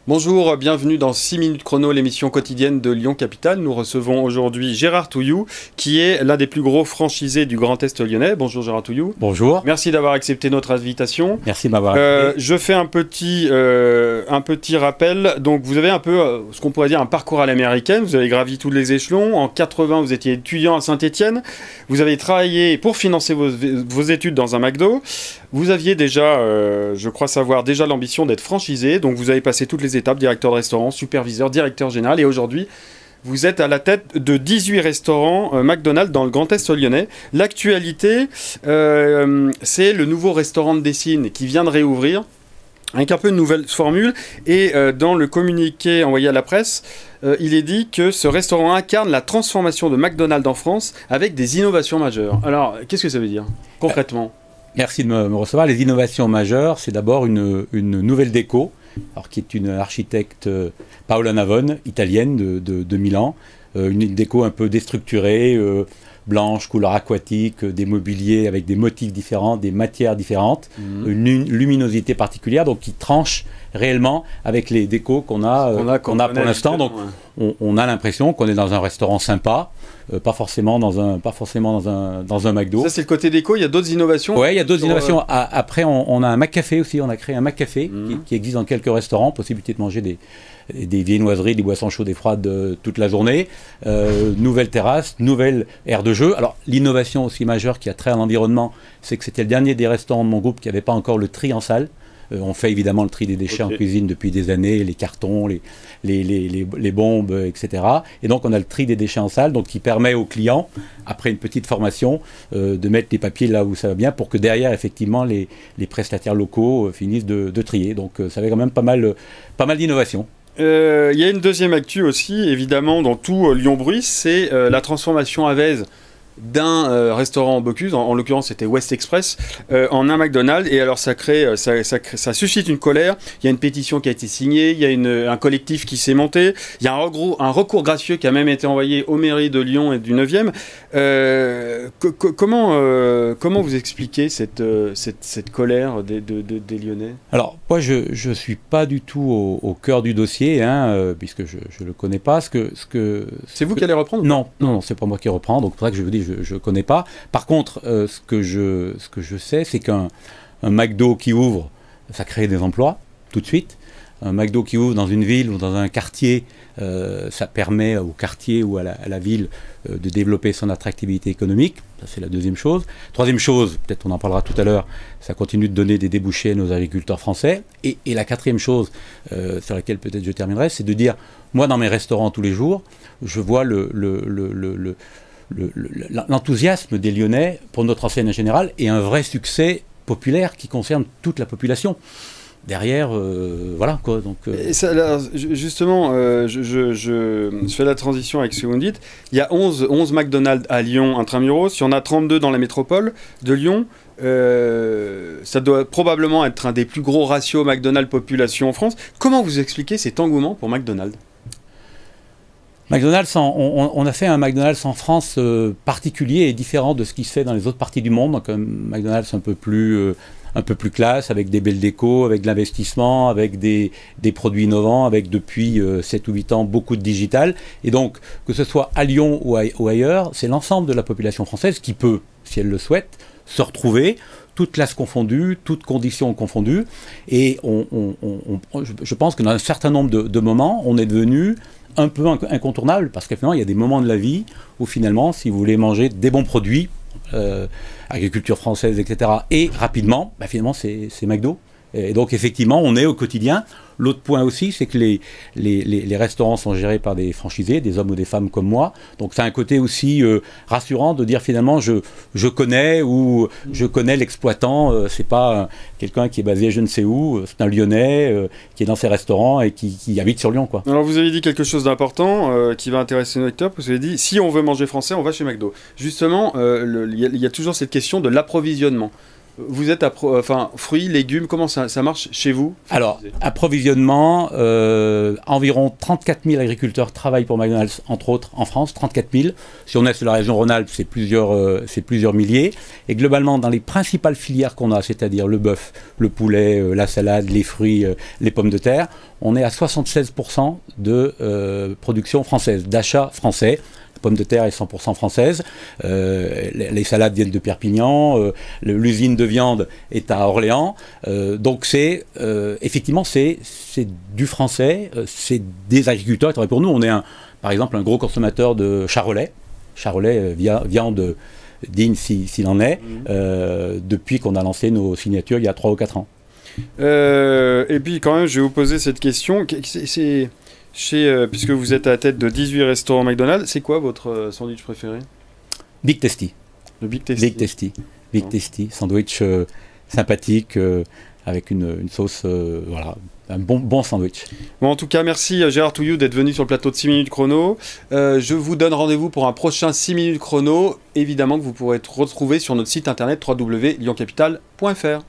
Bonjour, bienvenue dans 6 minutes chrono, l'émission quotidienne de Lyon Capitale. Nous recevons aujourd'hui Gérard Touilloux, qui est l'un des plus gros franchisés du Grand Est lyonnais. Bonjour Gérard Touilloux. Bonjour. Merci d'avoir accepté notre invitation. Merci de m'avoir invité. Je fais un petit rappel. Donc vous avez un peu ce qu'on pourrait dire un parcours à l'américaine. Vous avez gravi tous les échelons. En 80, vous étiez étudiant à Saint-Étienne. Vous avez travaillé pour financer vos études dans un McDo. Vous aviez déjà, je crois savoir, déjà l'ambition d'être franchisé. Donc vous avez passé toutes les étapes, directeur de restaurant, superviseur, directeur général. Et aujourd'hui, vous êtes à la tête de 18 restaurants McDonald's dans le Grand Est lyonnais. L'actualité, c'est le nouveau restaurant de Dessines qui vient de réouvrir, avec un peu une nouvelle formule. Et dans le communiqué envoyé à la presse, il est dit que ce restaurant incarne la transformation de McDonald's en France avec des innovations majeures. Alors, qu'est-ce que ça veut dire, concrètement ? Merci de me recevoir. Les innovations majeures, c'est d'abord une nouvelle déco, alors, qui est une architecte Paola Navone, italienne de Milan. Une déco un peu déstructurée, blanche, couleur aquatique, des mobiliers avec des motifs différents, des matières différentes, une luminosité particulière, donc qui tranche réellement avec les décos qu'on a pour l'instant. Donc on a l'impression qu'on est dans un restaurant sympa, pas forcément dans un McDo. Ça c'est le côté déco, il y a d'autres innovations. Oui, il y a d'autres innovations. Après on a un McCafé aussi, on a créé un McCafé qui existe dans quelques restaurants, possibilité de manger des viennoiseries, des boissons chaudes et froides toute la journée, nouvelle terrasse, nouvelle aire de jeu. Alors l'innovation aussi majeure qui a trait à l'environnement, c'est que c'était le dernier des restaurants de mon groupe qui n'avait pas encore le tri en salle. On fait évidemment le tri des déchets en cuisine depuis des années, les cartons, les bombes, etc. Et donc on a le tri des déchets en salle, donc qui permet aux clients, après une petite formation, de mettre les papiers là où ça va bien, pour que derrière, effectivement, les prestataires locaux finissent de trier. Donc ça fait quand même pas mal d'innovations. Il y a une deuxième actu aussi, évidemment, dans tout Lyon Bruit, c'est la transformation à Vèze d'un restaurant Bocuse, en l'occurrence c'était West Express, en un McDonald's. Et alors ça suscite une colère. Il y a une pétition qui a été signée, il y a un collectif qui s'est monté, il y a un recours gracieux qui a même été envoyé aux mairies de Lyon et du 9e. Comment vous expliquez cette colère des Lyonnais ? Alors moi je suis pas du tout au cœur du dossier, puisque je le connais pas. C'est vous qui allez reprendre ? Non, c'est pas moi qui reprends, donc c'est pour ça que je vous dis je ne connais pas. Par contre, ce que je sais, c'est qu'un McDo qui ouvre, ça crée des emplois tout de suite. Un McDo qui ouvre dans une ville ou dans un quartier, ça permet au quartier ou à la ville de développer son attractivité économique. Ça, c'est la deuxième chose. Troisième chose, peut-être on en parlera tout à l'heure, ça continue de donner des débouchés à nos agriculteurs français. Et la quatrième chose, sur laquelle peut-être je terminerai, c'est de dire, moi dans mes restaurants tous les jours, je vois l'enthousiasme des Lyonnais pour notre enseigne en général et un vrai succès populaire qui concerne toute la population. Derrière, voilà quoi. Donc, justement, je fais la transition avec ce que vous me dites. Il y a 11 McDonald's à Lyon intramuros, il y en a 32 dans la métropole de Lyon. Ça doit probablement être un des plus gros ratios McDonald's population en France. Comment vous expliquez cet engouement pour McDonald's ? McDonald's, on a fait un McDonald's en France particulier et différent de ce qui se fait dans les autres parties du monde. Donc un McDonald's un peu plus classe, avec des belles décos, avec de l'investissement, avec des produits innovants, avec depuis 7 ou 8 ans beaucoup de digital. Et donc, que ce soit à Lyon ou ailleurs, c'est l'ensemble de la population française qui peut, si elle le souhaite, se retrouver, toutes classes confondues, toutes conditions confondues. Et je pense que dans un certain nombre de moments, on est devenu un peu incontournable, parce que finalement, il y a des moments de la vie où finalement, si vous voulez manger des bons produits, agriculture française, etc., et rapidement, finalement, c'est McDo. Et donc, effectivement, on est au quotidien. L'autre point aussi, c'est que les restaurants sont gérés par des franchisés, des hommes ou des femmes comme moi. Donc, c'est un côté aussi rassurant de dire finalement, je connais l'exploitant. C'est pas quelqu'un qui est basé je ne sais où. C'est un Lyonnais qui est dans ses restaurants et qui habite sur Lyon, quoi. Alors, vous avez dit quelque chose d'important qui va intéresser nos lecteurs. Vous avez dit, si on veut manger français, on va chez McDo. Justement, il y a toujours cette question de l'approvisionnement. Vous êtes enfin, fruits, légumes, comment ça marche chez vous? Alors, approvisionnement, environ 34 000 agriculteurs travaillent pour McDonald's, entre autres en France, 34 000. Si on est sur la région Rhône-Alpes, c'est plusieurs milliers. Et globalement, dans les principales filières qu'on a, c'est-à-dire le bœuf, le poulet, la salade, les fruits, les pommes de terre, on est à 76% de production française, d'achat français. La pomme de terre est 100% française, les salades viennent de Perpignan, l'usine de viande est à Orléans, donc c'est effectivement c'est du français, c'est des agriculteurs qui travaillent pour nous. On est par exemple un gros consommateur de charolais, viande digne s'il en est, depuis qu'on a lancé nos signatures il y a 3 ou 4 ans. Et puis quand même je vais vous poser cette question, puisque vous êtes à la tête de 18 restaurants McDonald's, c'est quoi votre sandwich préféré? Big Tasty. Le Big Tasty. Big Tasty. Big Tasty. Sandwich sympathique, avec une sauce, voilà, un bon sandwich. Bon, en tout cas, merci Gérard Touilloud d'être venu sur le plateau de 6 minutes chrono. Je vous donne rendez-vous pour un prochain 6 minutes chrono, évidemment que vous pourrez retrouver sur notre site internet www.lioncapital.fr.